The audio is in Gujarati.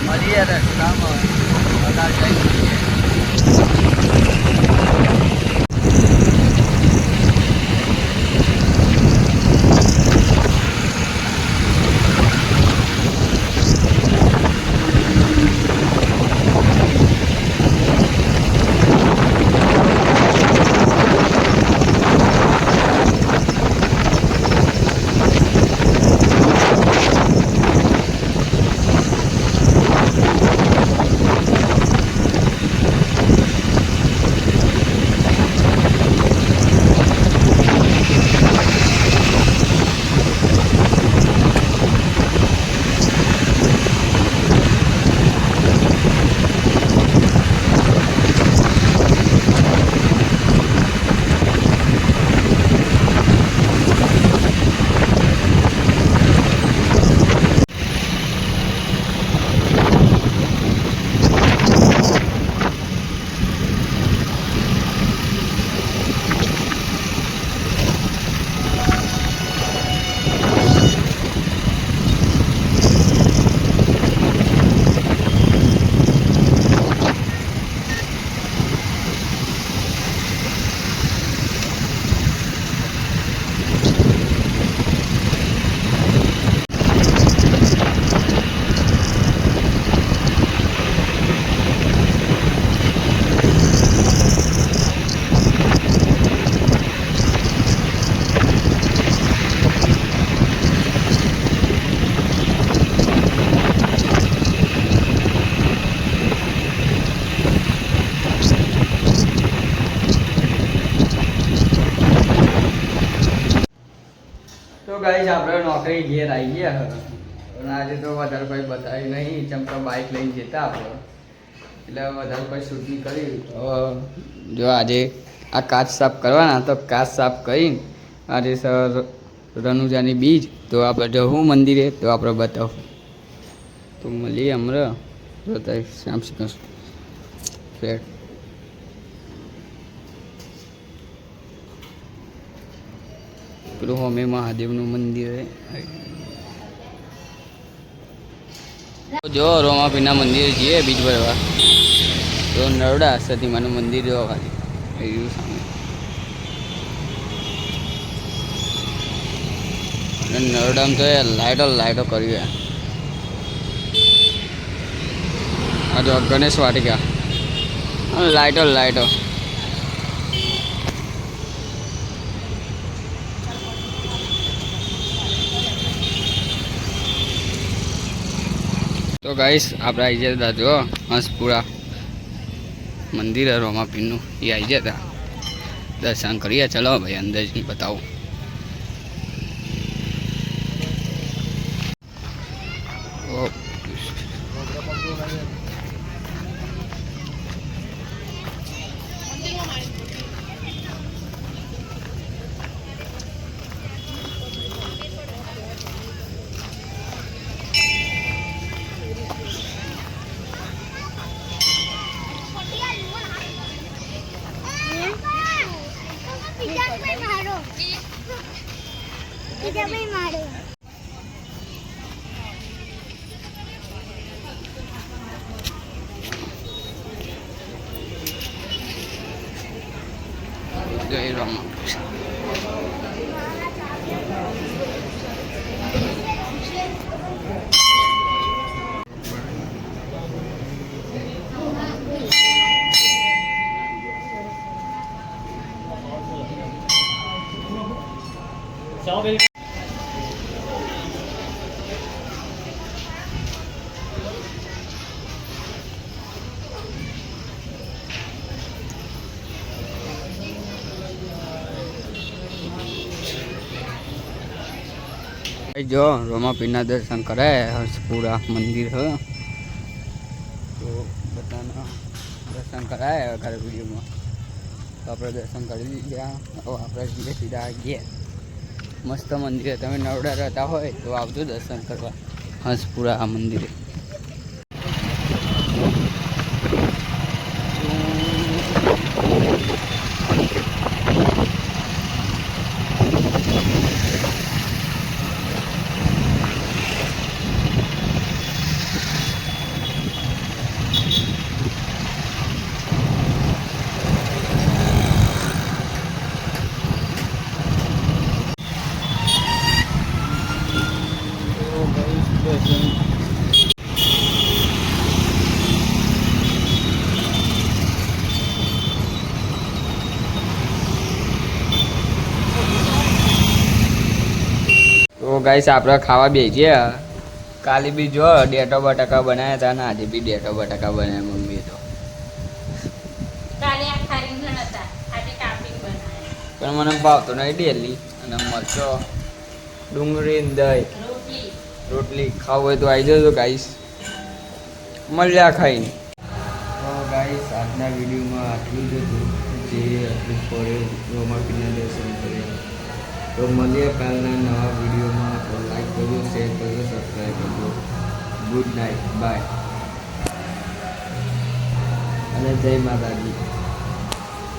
મળીએ રસ્તામાં બધા જઈએ. તો ગાઈસ આપણે નોકરી ઘેર આવી ગયા અને આજે તો વધારે કોઈ બતાવ્યું નહીં ચમકા બાઇક લઈને જતા આપણે એટલે વધારે કોઈ શૂટ નહીં કર્યું. જો આજે આ કાચ સાફ કરવાના તો કાચ સાફ કરીને આજે સર રનુજાની બીજ તો આપણે જવું મંદિરે તો આપણે બતાવું તો મળીએ હમણાં બતાવી શ્યામ શીખશું ફ્લેટ. પેલું હોમે મહાદેવનું મંદિર જો રોમાપીના મંદિર જઈએ બીજ ભરવા તો નરોડા સતીમાનું મંદિર જોવા ખાલી એવું સામે નરોડામાં તો લાઈટો કરી આ જો ગણેશ વાટિકા લાઈટો તો ગાઈસ આપણે આવી ગયા હતા જો હંસપુરા મંદિર રોમાપીરનું એ આવી ગયા હતા દર્શન કરીએ. ચલો ભાઈ અંદર જ બતાવું. જય રામ. जो रोमापीरना दर्शन कराए हंसपुरा मंदिर है तो बताना दर्शन कराए अगर वीडियो में तो आप दर्शन कर लीजिए. अब आप सीधा आगे मस्त मंदिर है. तब नरोड़ा रहता हो तो आवजो दर्शन करवा हंसपुरा मंदिर. તો ગાઈસ આપણે ખાવા બેસીએ. કાલે બી જો ડેટો બટાકા બનાવ્યા હતા ને આજે બી ડેટો બટાકા બનાવ્યા મમ્મીએ તો. કાલે આખા રીંગણ હતા, આજે કાપીને બનાવ્યા. પણ મને ભાવતો નહીં ડેલી. અને મરચો, ડુંગળી, દહીં, રોટલી ખાવું હોય તો આવી જજો ગાઈસ. મળ્યા ખાઈને. તો ગાઈસ આજના વિડીયોમાં આટલું જ હતું, જે આટલું પડે રોમાપીના દર્શન કર્યા. તો મળીએ કાલના નવા વિડીયોમાં. તો લાઈક કરજો, શેર કરજો, સબસ્ક્રાઈબ કરજો. ગુડ નાઇટ, બાય અને જય માતાજી.